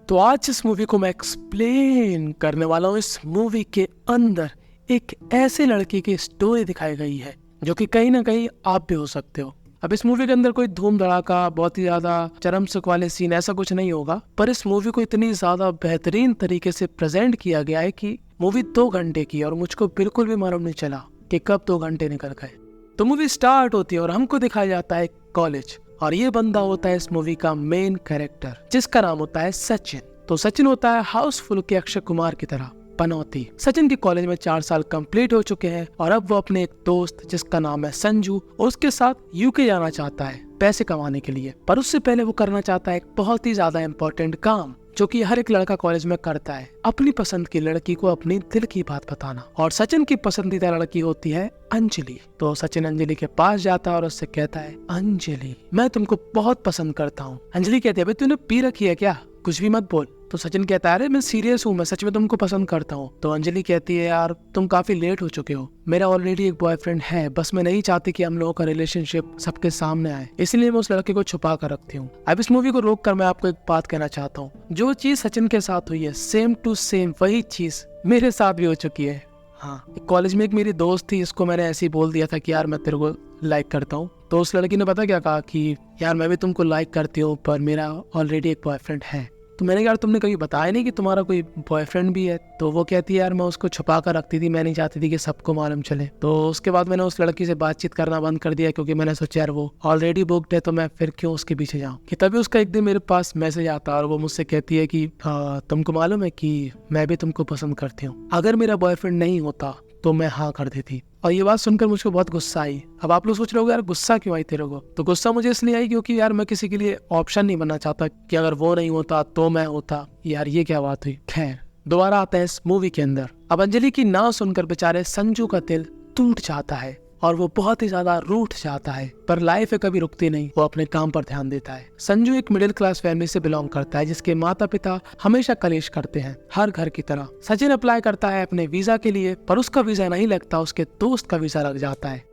तो आज इस मूवी को मैं एक्सप्लेन करने वाला हूँ। इस मूवी के अंदर एक ऐसे लड़की की स्टोरी दिखाई गई है जो कि कहीं ना कहीं आप भी हो सकते हो। अब इस मूवी के अंदर कोई धूम धड़ाका बहुत ही ज्यादा चरम सुख वाले सीन ऐसा कुछ नहीं होगा, पर इस मूवी को इतनी ज्यादा बेहतरीन तरीके से प्रेजेंट किया गया है कि मूवी 2 घंटे की और मुझको बिल्कुल भी मालूम नहीं चला कि कब 2 घंटे निकल गए। तो मूवी स्टार्ट होती है और हमको दिखाया जाता है कॉलेज, और ये बंदा होता है इस मूवी का मेन कैरेक्टर जिसका नाम होता है सचिन। तो सचिन होता है हाउसफुल के अक्षय कुमार की तरह पनौती। सचिन के कॉलेज में 4 साल कंप्लीट हो चुके हैं और अब वो अपने एक दोस्त जिसका नाम है संजू उसके साथ यूके जाना चाहता है पैसे कमाने के लिए। पर उससे पहले वो करना चाहता है एक बहुत ही ज्यादा इम्पोर्टेंट काम जो कि हर एक लड़का कॉलेज में करता है, अपनी पसंद की लड़की को अपनी दिल की बात बताना। और सचिन की पसंदीदा लड़की होती है अंजलि। तो सचिन अंजलि के पास जाता है और उससे कहता है, अंजलि मैं तुमको बहुत पसंद करता हूँ। अंजलि कहती है, भाई तूने पी रखी है क्या, कुछ भी मत बोल। तो सचिन कहता है, अरे मैं सीरियस हूँ, मैं सच में तुमको पसंद करता हूँ। तो अंजलि कहती है, यार तुम काफी लेट हो चुके हो, मेरा ऑलरेडी एक बॉयफ्रेंड है, बस मैं नहीं चाहती कि हम लोगों का रिलेशनशिप सबके सामने आए, इसलिए मैं उस लड़के को छुपा कर रखती हूँ। अब इस मूवी को रोक कर मैं आपको एक बात कहना चाहता हूँ, जो चीज सचिन के साथ हुई है सेम टू सेम वही चीज मेरे साथ भी हो चुकी है। हाँ, कॉलेज में एक मेरी दोस्त थी, इसको मैंने ऐसे ही बोल दिया था कि यार मैं तेरे को लाइक करता हूँ। तो उस लड़की ने पता क्या कहा कि यार मैं भी तुमको लाइक करती हूँ पर मेरा ऑलरेडी एक बॉयफ्रेंड है। तो मैंने कहा, यार तुमने कभी बताया नहीं कि तुम्हारा कोई बॉयफ्रेंड भी है। तो वो कहती है, यार मैं उसको छुपा कर रखती थी, मैं नहीं चाहती थी कि सबको मालूम चले। तो उसके बाद मैंने उस लड़की से बातचीत करना बंद कर दिया क्योंकि मैंने सोचा यार वो ऑलरेडी बुक्ड है तो मैं फिर क्यों उसके पीछे जाऊँ। कि तभी उसका एक दिन मेरे पास मैसेज आता है और वो मुझसे कहती है कि तुमको मालूम है कि मैं भी तुमको पसंद करती हूँ, अगर मेरा बॉयफ्रेंड नहीं होता तो मैं हाँ कर देती। और ये बात सुनकर मुझको बहुत गुस्सा आई। अब आप लोग सोच रहे होगे यार गुस्सा क्यों आई तेरे को। तो गुस्सा मुझे इसलिए आई क्योंकि यार मैं किसी के लिए ऑप्शन नहीं बनना चाहता कि अगर वो नहीं होता तो मैं होता। यार ये क्या बात हुई। खैर दोबारा आता है इस मूवी के अंदर। अब अंजलि की ना सुनकर बेचारे संजू का दिल टूट जाता है और वो बहुत ही ज्यादा रूठ जाता है, पर लाइफ कभी रुकती नहीं, वो अपने काम पर ध्यान देता है। संजू एक मिडिल क्लास फैमिली से बिलोंग करता है जिसके माता पिता हमेशा कलेश करते हैं हर घर की तरह। सचिन अप्लाई करता है अपने वीजा के लिए पर उसका वीजा नहीं लगता, उसके दोस्त का वीजा लग जाता है।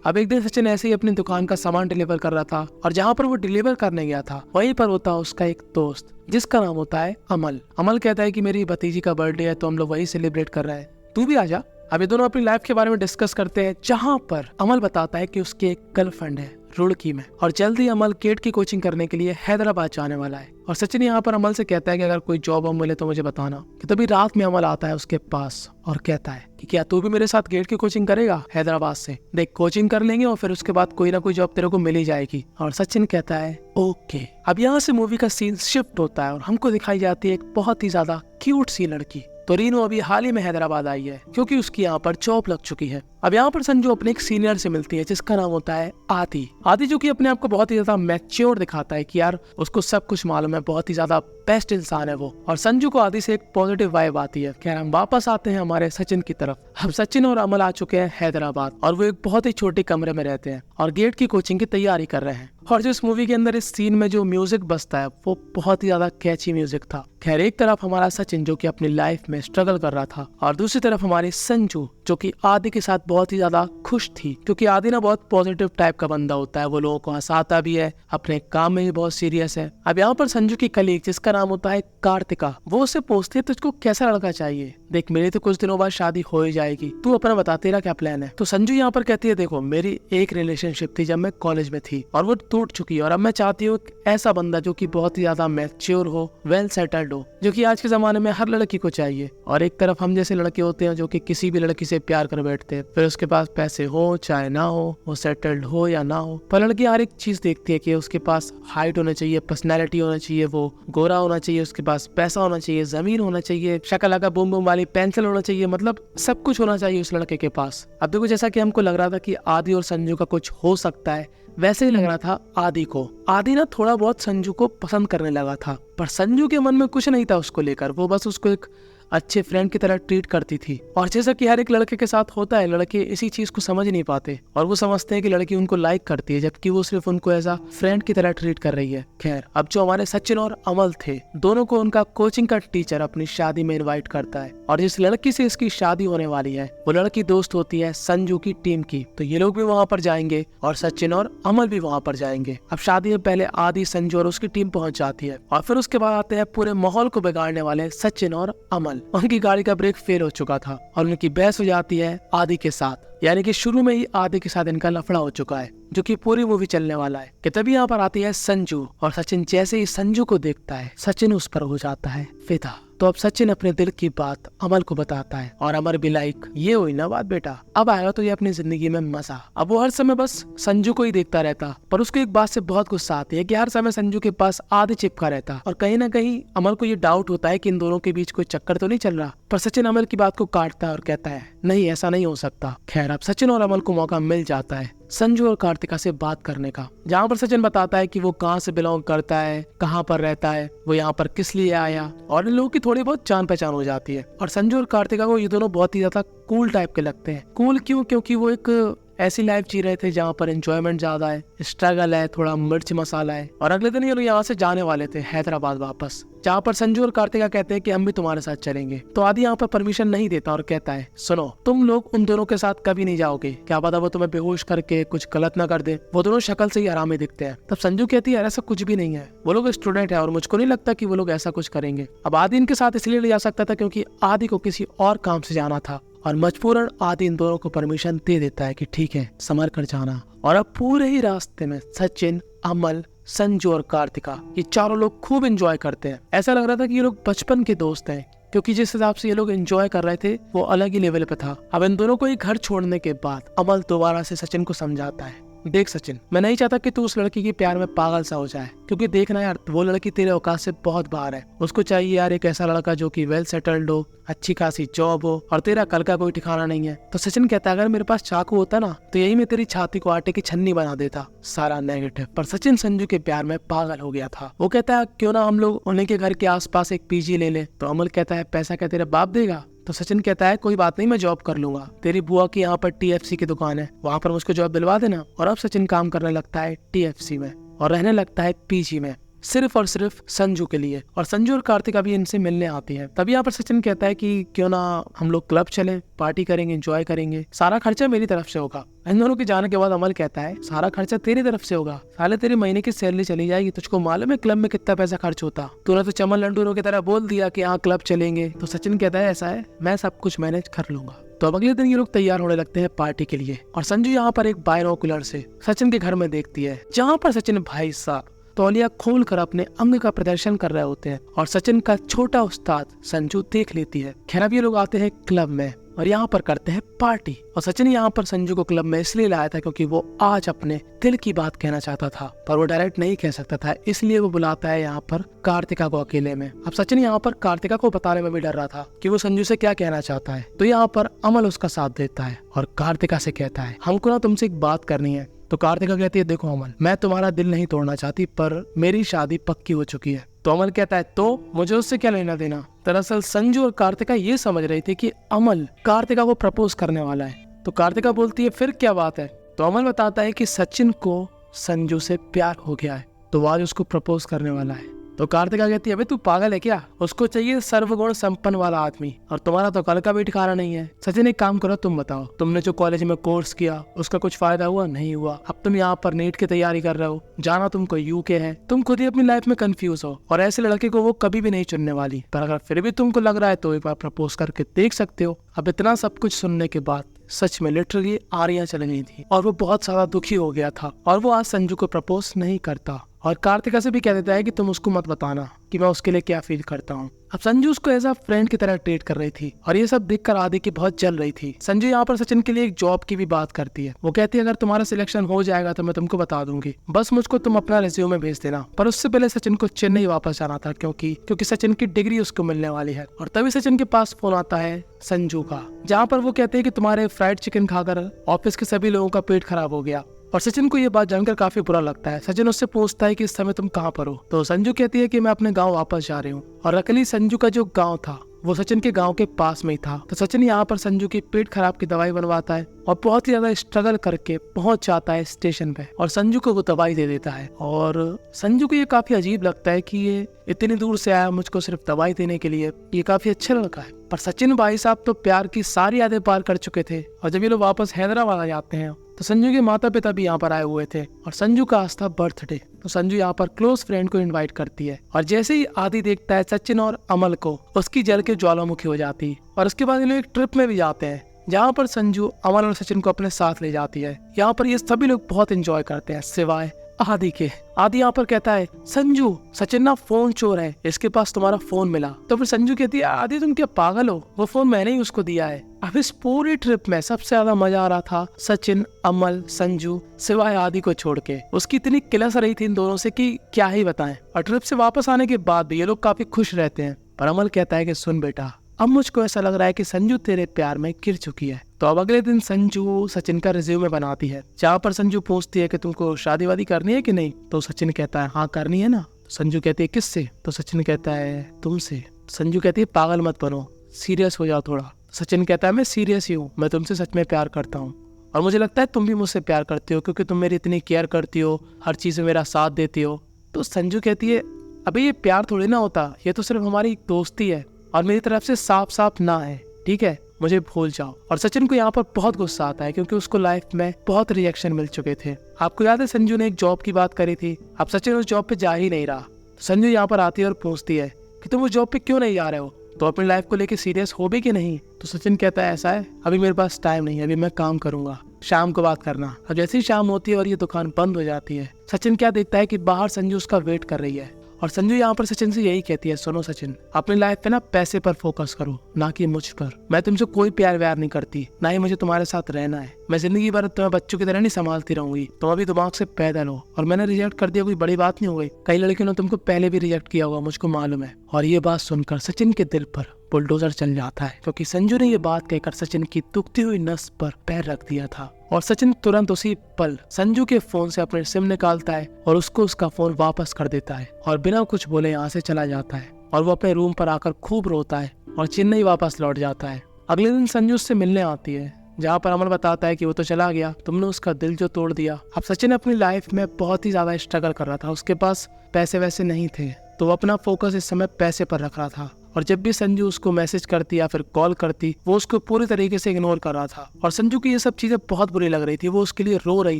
अब एक दिन सचिन ऐसे ही अपनी दुकान का सामान डिलीवर कर रहा था और जहाँ पर वो डिलीवर करने गया था वहीं पर होता उसका एक दोस्त जिसका नाम होता है अमल। अमल कहता है कि मेरी भतीजी का बर्थडे है तो हम लोग वही सेलिब्रेट कर रहे हैं, तू भी आजा। अब ये दोनों अपनी लाइफ के बारे में डिस्कस करते हैं, जहाँ पर अमल बताता है कि उसकी एक गर्लफ्रेंड है रुड़की में और जल्दी अमल गेट की कोचिंग करने के लिए हैदराबाद जाने वाला है। और सचिन यहाँ पर अमल से कहता है कि अगर कोई जॉब मिले तो मुझे बताना। कि तभी रात में अमल आता है उसके पास और कहता है कि क्या तू भी मेरे साथ गेट की कोचिंग करेगा हैदराबाद से, देख कोचिंग कर लेंगे और फिर उसके बाद कोई ना कोई जॉब तेरे को मिल ही जाएगी। और सचिन कहता है ओके। अब यहाँ से मूवी का सीन शिफ्ट होता है और हमको दिखाई जाती है एक बहुत ही ज्यादा क्यूट सी लड़की। तो रीनू अभी हाल ही में हैदराबाद आई है क्योंकि उसकी यहाँ पर जॉब लग चुकी है। अब यहाँ पर संजू अपने एक सीनियर से मिलती है जिसका नाम होता है आदि। आदि जो कि अपने आप को बहुत ही ज्यादा मैच्योर दिखाता है कि यार उसको सब कुछ मालूम है, बहुत ही ज्यादा बेस्ट इंसान है वो। और संजू को आदि से एक पॉजिटिव वाइब आती है। खैर हम वापस आते हैं हमारे सचिन की तरफ। अब सचिन और अमल आ चुके हैं हैदराबाद और वो एक बहुत ही छोटे कमरे में रहते हैं और गेट की कोचिंग की तैयारी कर रहे हैं। और जो इस मूवी के अंदर इस सीन में जो म्यूजिक बजता है वो बहुत ही ज्यादा कैची म्यूजिक था। खैर एक तरफ हमारा सचिन जो कि अपनी लाइफ में स्ट्रगल कर रहा था और दूसरी तरफ हमारी संजू जो कि आदि के साथ बहुत ही ज्यादा खुश थी क्योंकि आदि ना बहुत पॉजिटिव टाइप का बंदा होता है, वो लोगों को हंसाता भी है, अपने काम में भी बहुत सीरियस है। अब यहाँ पर संजू की कलीग जिसका नाम होता है कार्तिका, वो उससे पूछती है तुझको कैसा लड़का चाहिए, देख मेरी तो कुछ दिनों बाद शादी हो ही जाएगी, तू अपना बता तेरा क्या प्लान है। तो संजू यहाँ पर कहती है, देखो मेरी एक रिलेशनशिप थी जब मैं कॉलेज में थी और वो टूट चुकी है और अब मैं चाहती हूँ ऐसा बंदा जो कि बहुत ही ज्यादा मैच्योर हो, वेल सेटल्ड हो, जो कि आज के जमाने में हर लड़की को चाहिए। और एक तरफ हम जैसे लड़के होते हैं जो कि किसी भी लड़की से प्यार कर बैठते हैं, फिर उसके पास पैसे हो चाहे ना हो, वो सेटल्ड हो या ना हो, पर लड़की हर एक चीज देखती है कि उसके पास हाइट होना चाहिए, पर्सनैलिटी होना चाहिए, वो गोरा होना चाहिए, उसके पास पैसा होना चाहिए, जमीन होना चाहिए, शक्ल का बूम बूम वाली पेंसिल होना चाहिए, मतलब सब कुछ होना चाहिए उस लड़के के पास। अब देखो जैसा कि हमको लग रहा था कि आदि और संजू का कुछ हो सकता है, वैसे ही लग रहा था आदि को। आदि ना थोड़ा बहुत संजू को पसंद करने लगा था पर संजू के मन में कुछ नहीं था उसको लेकर, वो बस उसको एक अच्छे फ्रेंड की तरह ट्रीट करती थी। और जैसा कि हर एक लड़के के साथ होता है, लड़के इसी चीज को समझ नहीं पाते और वो समझते हैं कि लड़की उनको लाइक करती है, जबकि वो सिर्फ उनको एज अ फ्रेंड की तरह ट्रीट कर रही है। खैर, अब जो हमारे सचिन और अमल थे, दोनों को उनका कोचिंग का टीचर अपनी शादी में इन्वाइट करता है और जिस लड़की से इसकी शादी होने वाली है वो लड़की दोस्त होती है संजू की टीम की। तो ये लोग भी वहाँ पर जाएंगे और सचिन और अमल भी वहाँ पर जाएंगे। अब शादी में पहले आदि, संजू और उसकी टीम पहुंच जाती है और फिर उसके बाद आते हैं पूरे माहौल को बिगाड़ने वाले सचिन और अमल। उनकी गाड़ी का ब्रेक फेल हो चुका था और उनकी बहस हो जाती है आदि के साथ, यानी कि शुरू में ही आदि के साथ इनका लफड़ा हो चुका है, जो कि पूरी मूवी चलने वाला है। कि तभी यहाँ पर आती है संजू और सचिन जैसे ही संजू को देखता है, सचिन उस पर हो जाता है फिदा। तो अब सचिन अपने दिल की बात अमल को बताता है और अमर भी लाइक, ये हुई ना बात बेटा, अब आएगा तो ये अपनी जिंदगी में मजा। अब वो हर समय बस संजू को ही देखता रहता, पर उसको एक बात से बहुत गुस्सा आती है कि हर समय संजू के पास आदि चिपका रहता और कहीं ना कहीं अमल को ये डाउट होता है कि इन दोनों के बीच कोई चक्कर तो नहीं चल रहा। पर सचिन अमल की बात को काटता है और कहता है नहीं, ऐसा नहीं हो सकता। खैर, अब सचिन और अमल को मौका मिल जाता है संजू और कार्तिका से बात करने का, जहाँ पर सचिन बताता है कि वो कहाँ से बिलोंग करता है, कहाँ पर रहता है, वो यहाँ पर किस लिए आया, और इन लोगों की थोड़ी बहुत जान पहचान हो जाती है। और संजू और कार्तिका को ये दोनों बहुत ही ज्यादा कूल टाइप के लगते हैं। कूल क्यों? क्योंकि वो एक ऐसी लाइफ जी रहे थे जहाँ पर एंजॉयमेंट ज्यादा है, स्ट्रगल है, थोड़ा मिर्च मसाला है। और अगले दिन ये लोग यहाँ से जाने वाले थे हैदराबाद वापस, जहाँ पर संजू और कार्तिका कहते हैं कि हम भी तुम्हारे साथ चलेंगे। तो आदि यहाँ पर परमिशन नहीं देता और कहता है सुनो, तुम लोग उन दोनों के साथ कभी नहीं जाओगे, क्या पता वो तुम्हें बेहोश करके कुछ गलत ना कर दे, वो दोनों शक्ल से ही आराम दिखते हैं। तब संजू कहती है ऐसा कुछ भी नहीं है, वो लोग स्टूडेंट है और मुझको नहीं लगता कि वो लोग ऐसा कुछ करेंगे। अब आदि इनके साथ इसलिए ले जा सकता था क्योंकि आदि को किसी और काम से जाना था और मजबूरन आदि इन दोनों को परमिशन दे देता है कि ठीक है, संभल कर जाना। और अब पूरे ही रास्ते में सचिन, अमल, संजू और कार्तिका ये चारों लोग खूब एंजॉय करते हैं। ऐसा लग रहा था कि ये लोग बचपन के दोस्त हैं, क्योंकि जिस हिसाब से ये लोग एंजॉय कर रहे थे वो अलग ही लेवल पे था। अब इन दोनों को एक घर छोड़ने के बाद अमल दोबारा से सचिन को समझाता है, देख सचिन, मैं नहीं चाहता कि तू उस लड़की के प्यार में पागल सा हो जाए, क्योंकि देखना यार, वो लड़की तेरे औकात से बहुत बाहर है। उसको चाहिए यार एक ऐसा लड़का जो कि वेल सेटल्ड हो, अच्छी खासी जॉब हो, और तेरा कल का कोई ठिकाना नहीं है। तो सचिन कहता है अगर मेरे पास चाकू होता ना तो यही मैं तेरी छाती को आटे की छन्नी बना देता, सारा नेगेटिव। पर सचिन संजू के प्यार में पागल हो गया था। वो कहता है क्यों ना हम लोग उन्हीं के घर के आसपास एक पीजी ले लें। तो अमल कहता है पैसा क्या तेरा बाप देगा? तो सचिन कहता है कोई बात नहीं, मैं जॉब कर लूंगा, तेरी बुआ की यहाँ पर TFC की दुकान है, वहाँ पर मुझको जॉब दिलवा देना। और अब सचिन काम करने लगता है TFC में और रहने लगता है पीजी में, सिर्फ और सिर्फ संजू के लिए। और संजू और कार्तिका भी इनसे मिलने आती है। तभी यहाँ पर सचिन कहता है कि क्यों ना हम लोग क्लब चलें, पार्टी करेंगे, एंजॉय करेंगे, सारा खर्चा मेरी तरफ से होगा। इन दोनों के जाने के बाद अमल कहता है सारा खर्चा तेरी तरफ से होगा, साले तेरी महीने की सैलरी चली जाएगी, तुझको मालूम है क्लब में कितना पैसा खर्च होता, तूने तो चमन लंडूरों की तरह बोल दिया कि हाँ क्लब चलेंगे। तो सचिन कहता है ऐसा है, मैं सब कुछ मैनेज कर लूंगा। तो अब अगले दिन ये लोग तैयार होने लगते हैं पार्टी के लिए और संजू यहाँ पर एक बायनोकुलर से सचिन के घर में देखती है, जहाँ पर सचिन भाई साहब तौलिया खोल कर अपने अंग का प्रदर्शन कर रहे होते हैं और सचिन का छोटा उस्ताद संजू देख लेती है। खैर, अब ये लोग आते हैं क्लब में और यहाँ पर करते हैं पार्टी। और सचिन यहाँ पर संजू को क्लब में इसलिए लाया था क्योंकि वो आज अपने दिल की बात कहना चाहता था, पर वो डायरेक्ट नहीं कह सकता था, इसलिए वो बुलाता है यहाँ पर कार्तिका को अकेले में। अब सचिन यहाँ पर कार्तिका को बताने में भी डर रहा था कि वो संजू से क्या कहना चाहता है। तो यहाँ पर अमल उसका साथ देता है और कार्तिका से कहता है हमको ना तुमसे एक बात करनी है। तो कार्तिका कहती है देखो अमल, मैं तुम्हारा दिल नहीं तोड़ना चाहती, पर मेरी शादी पक्की हो चुकी है। तो अमल कहता है तो मुझे उससे क्या लेना देना। दरअसल संजू और कार्तिका ये समझ रही थी कि अमल कार्तिका को प्रपोज करने वाला है। तो कार्तिका बोलती है फिर क्या बात है। तो अमल बताता है कि सचिन को संजू से प्यार हो गया है, तो वो आज उसको प्रपोज करने वाला है। तो कार्तिका कहती है अबे तू पागल है क्या, उसको चाहिए सर्वगुण संपन्न वाला आदमी, और तुम्हारा तो कल का भी ठिकाना नहीं है। सचिन एक काम करो, तुम बताओ, तुमने जो कॉलेज में कोर्स किया उसका कुछ फायदा हुआ? नहीं हुआ। अब तुम यहाँ पर नीट की तैयारी कर रहे हो, जाना तुमको यूके है, तुम खुद ही अपनी लाइफ में कंफ्यूज हो और ऐसे लड़के को वो कभी भी नहीं चुनने वाली। पर अगर फिर भी तुमको लग रहा है तो एक बार प्रपोज करके देख सकते हो। अब इतना सब कुछ सुनने के बाद सच में लिटरली आरियां चल गई थी और वो बहुत ज्यादा दुखी हो गया था और वो आज संजू को प्रपोज नहीं करता और कार्तिका से भी कह देता है कि तुम उसको मत बताना कि मैं उसके लिए क्या फील करता हूँ। अब संजू उसको एज अ फ्रेंड की तरह ट्रीट कर रही थी और ये सब देखकर आदि की बहुत जल रही थी। संजू यहाँ पर सचिन के लिए एक जॉब की भी बात करती है। वो कहती है अगर तुम्हारा सिलेक्शन हो जाएगा तो मैं तुमको बता दूंगी, बस मुझको तुम अपना रिज्यूमे भेज देना। पर उससे पहले सचिन को चेन्नई वापस जाना था क्योंकि सचिन की डिग्री उसको मिलने वाली है। और तभी सचिन के पास फोन आता है संजू का, जहाँ पर वो कहते हैं कि तुम्हारे फ्राइड चिकन खाकर ऑफिस के सभी लोगों का पेट खराब हो गया। और सचिन को ये बात जानकर काफी बुरा लगता है। सचिन उससे पूछता है कि इस समय तुम कहाँ पर हो। तो संजू कहती है कि मैं अपने गांव वापस जा रही हूँ। और अकेली संजू का जो गांव था वो सचिन के गांव के पास में ही था। तो सचिन यहाँ पर संजू की पेट खराब की दवाई बनवाता है और बहुत ही ज्यादा स्ट्रगल करके पहुंच जाता है स्टेशन पे और संजू को वो दवाई दे देता है। और संजू को ये काफी अजीब लगता है कि ये इतनी दूर से आया मुझको सिर्फ दवाई देने के लिए, ये काफी अच्छा लड़का है। पर सचिन भाई साहब तो प्यार की सारी यादें पार कर चुके थे और जब ये लोग वापस हैदराबाद आ जाते हैं तो संजू के माता पिता भी यहाँ पर आए हुए थे और संजू का आज था बर्थडे। तो संजू यहाँ पर क्लोज फ्रेंड को इनवाइट करती है और जैसे ही आदि देखता है सचिन और अमल को, उसकी जल के ज्वालामुखी हो जाती है। और उसके बाद ये लोग एक ट्रिप में भी जाते हैं जहाँ पर संजू अमल और सचिन को अपने साथ ले जाती है। यहाँ पर ये सभी लोग बहुत एंजॉय करते हैं सिवाय आदि के। आदि यहाँ पर कहता है संजू सचिन ना फोन चोर है, इसके पास तुम्हारा फोन मिला। तो फिर संजू कहती है आदि तुम क्या पागल हो, वो फोन मैंने ही उसको दिया है। अब इस पूरी ट्रिप में सबसे ज्यादा मजा आ रहा था सचिन, अमल, संजू सिवाय आदि को छोड़ के। उसकी इतनी किलस रही थी इन दोनों से कि क्या ही बताएं। और ट्रिप से वापस आने के बाद भी ये लोग काफी खुश रहते हैं। पर अमल कहता है कि सुन बेटा, अब मुझको ऐसा लग रहा है कि संजू तेरे प्यार में गिर चुकी है। तो अब अगले दिन संजू सचिन का रिज्यूमे बनाती है जहाँ पर संजू पूछती है कि तुमको शादी वादी करनी है कि नहीं। तो सचिन कहता है हाँ करनी है ना। तो संजू कहती है किससे। तो सचिन कहता है तुमसे। संजू कहती है पागल मत बनो, सीरियस हो जाओ थोड़ा। सचिन कहता है मैं सीरियस ही हूँ, मैं तुमसे सच में प्यार करता हूँ और मुझे लगता है तुम भी मुझसे प्यार करती हो क्योंकि तुम मेरी इतनी केयर करती हो, हर चीज में मेरा साथ देती हो। तो संजू कहती है अभी ये प्यार थोड़ी ना होता, ये तो सिर्फ हमारी दोस्ती है और मेरी तरफ से साफ साफ ना है, ठीक है, मुझे भूल जाओ। और सचिन को यहाँ पर बहुत गुस्सा आता है क्योंकि उसको लाइफ में बहुत रिएक्शन मिल चुके थे। आपको याद है संजू ने एक जॉब की बात करी थी, अब सचिन उस जॉब पे जा ही नहीं रहा। तो संजू यहाँ पर आती है और पूछती है कि तुम उस जॉब पे क्यों नहीं जा रहे हो, तो अपनी लाइफ को लेके सीरियस हो भी कि नहीं। तो सचिन कहता है ऐसा है, अभी मेरे पास टाइम नहीं है, अभी मैं काम करूंगा, शाम को बात करना। अब जैसे ही शाम होती है और ये दुकान बंद हो जाती है, सचिन क्या देखता है कि बाहर संजू उसका वेट कर रही है। और संजू यहाँ पर सचिन से यही कहती है सुनो सचिन, अपनी लाइफ पे ना पैसे पर फोकस करो, ना कि मुझ पर। मैं तुमसे कोई प्यार व्यार नहीं करती, ना ही मुझे तुम्हारे साथ रहना है। मैं जिंदगी भर तुम्हें बच्चों की तरह नहीं संभालती रहूंगी, तुम अभी दिमाग से पैदल हो और मैंने रिजेक्ट कर दिया कोई बड़ी बात नहीं हो गई। कई लड़कियों ने तुमको पहले भी रिजेक्ट किया होगा, मुझको मालूम है। और ये बात सुनकर सचिन के दिल पर बुलडोजर चल जाता है क्योंकि संजू ने ये बात कहकर सचिन की दुखती हुई नस पर पैर रख दिया था। और सचिन तुरंत उसी पल संजू के फोन से अपने सिम निकालता है और उसको उसका फोन वापस कर देता है और बिना कुछ बोले यहाँ से चला जाता है। और वो अपने रूम पर आकर खूब रोता है और चेन्नई वापस लौट जाता है। अगले दिन संजू उससे मिलने आती है जहाँ पर अमल बताता है कि वो तो चला गया, तुमने उसका दिल जो तोड़ दिया। अब सचिन अपनी लाइफ में बहुत ही ज्यादा स्ट्रगल कर रहा था, उसके पास पैसे वैसे नहीं थे, तो वो अपना फोकस इस समय पैसे पर रख रहा था। और जब भी संजू उसको मैसेज करती या फिर कॉल करती, वो उसको पूरी तरीके से इग्नोर कर रहा था। और संजू की ये सब चीजें बहुत बुरी लग रही थी, वो उसके लिए रो रही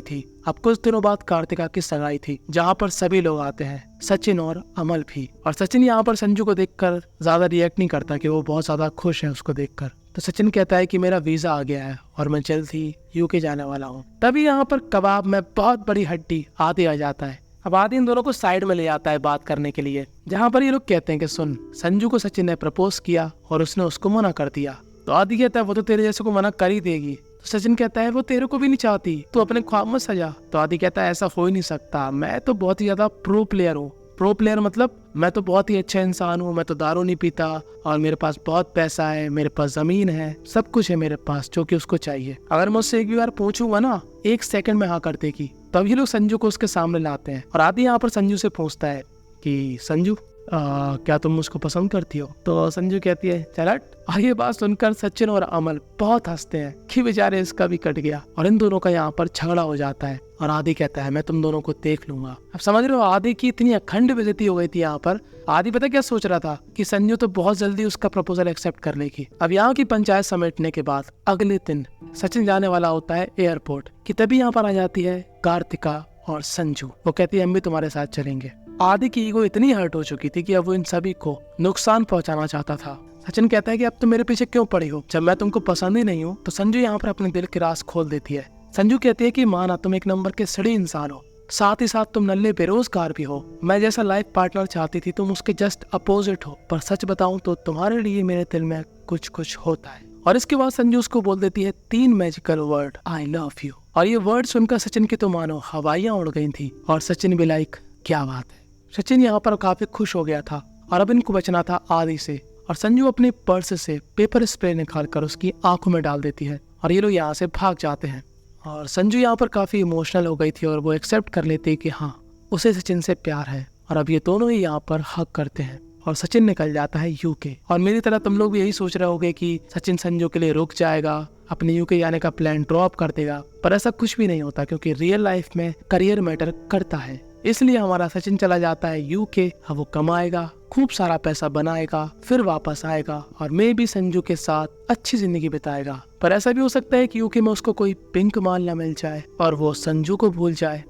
थी। अब कुछ दिनों बाद कार्तिका की सगाई थी जहाँ पर सभी लोग आते हैं, सचिन और अमल भी। और सचिन यहाँ पर संजू को देखकर ज्यादा रिएक्ट नहीं करता कि वो बहुत ज्यादा खुश है उसको देखकर। तो सचिन कहता है कि मेरा वीजा आ गया है और मैं जल्द ही यूके जाने वाला हूँ। तभी यहाँ पर कबाब में बहुत बड़ी हड्डी आदि आ जाता है। अब आदि इन दोनों को साइड में ले जाता है बात करने के लिए, जहाँ पर ये लोग कहते हैं कि सुन, संजू को सचिन ने प्रपोज किया और उसने उसको मना कर दिया। तो आदि कहता है वो तो तेरे जैसे को मना कर ही देगी। तो सचिन कहता है वो तेरे को भी नहीं चाहती, तू अपने ख्वाब मत सजा। तो आदि कहता है ऐसा हो ही नहीं सकता, मैं तो बहुत ही ज्यादा प्रो प्लेयर हूँ। प्रो प्लेयर मतलब मैं तो बहुत ही अच्छा इंसान हूँ, मैं तो दारू नहीं पीता और मेरे पास बहुत पैसा है, मेरे पास जमीन है, सब कुछ है मेरे पास जो कि उसको चाहिए। अगर मैं उससे एक भी बार पूछूंगा ना, 1 सेकंड में हाँ कर देगी। तब ये लोग संजू को उसके सामने लाते हैं और आदि यहाँ पर संजू से पूछता है कि संजू क्या तुम मुझको पसंद करती हो। तो संजू कहती है चल हट। और ये बात सुनकर सचिन और अमल बहुत हंसते हैं कि बेचारे इसका भी कट गया और इन दोनों का यहाँ पर झगड़ा हो जाता है। और आदि कहता है मैं तुम दोनों को देख लूंगा। अब समझ रहे हो आदि की इतनी अखंड बेइज्जती हो गई थी यहाँ पर। आदि पता क्या सोच रहा था कि संजू तो बहुत जल्दी उसका प्रपोजल एक्सेप्ट कर लेगी। अब यहाँ की पंचायत समेटने के बाद अगले दिन सचिन जाने वाला होता है एयरपोर्ट कि तभी यहाँ पर आ जाती है कार्तिका और संजू। वो कहती है हम भी तुम्हारे साथ चलेंगे। आदि की ईगो इतनी हर्ट हो चुकी थी कि अब वो इन सभी को नुकसान पहुंचाना चाहता था। सचिन कहता है कि अब तुम मेरे पीछे क्यों पड़ी हो, जब मैं तुमको पसंद ही नहीं हूँ। तो संजू यहाँ पर अपने दिल की राज खोल देती है। संजू कहती है कि माना तुम एक नंबर के सड़ी इंसान हो, साथ ही साथ तुम नल्ले बेरोजगार भी हो। मैं जैसा लाइफ पार्टनर चाहती थी, तुम उसके जस्ट अपोजिट हो। पर सच बताऊं तो तुम्हारे लिए मेरे दिल में कुछ कुछ होता है। और इसके बाद संजू उसको बोल देती है 3 magical word, I love you. और ये वर्ड सुनकर सचिन की तो मानो हवाइयां उड़ गई थी और सचिन भी लाइक क्या बात है। सचिन यहाँ पर काफी खुश हो गया था और अब इनको बचना था आदि से। और संजू अपने पर्स से पेपर स्प्रे निकालकर उसकी आंखों में डाल देती है और ये लोग यहाँ से भाग जाते हैं। और संजू यहाँ पर काफी इमोशनल हो गई थी और वो एक्सेप्ट कर लेती है कि हाँ, उसे सचिन से प्यार है। और अब ये दोनों ही यहाँ पर हक करते हैं और सचिन निकल जाता है यूके। और मेरी तरह तुम लोग भी यही सोच रहे होगे कि सचिन संजू के लिए रुक जाएगा, अपने यूके जाने का प्लान ड्रॉप कर देगा, पर ऐसा कुछ भी नहीं होता क्योंकि रियल लाइफ में करियर मैटर करता है। इसलिए हमारा सचिन चला जाता है यूके। अब वो कमाएगा, खूब सारा पैसा बनाएगा, फिर वापस आएगा और मैं भी संजू के साथ अच्छी जिंदगी बिताएगा। पर ऐसा भी हो सकता है कि यूके में उसको कोई पिंक माल न मिल जाए और वो संजू को भूल जाए।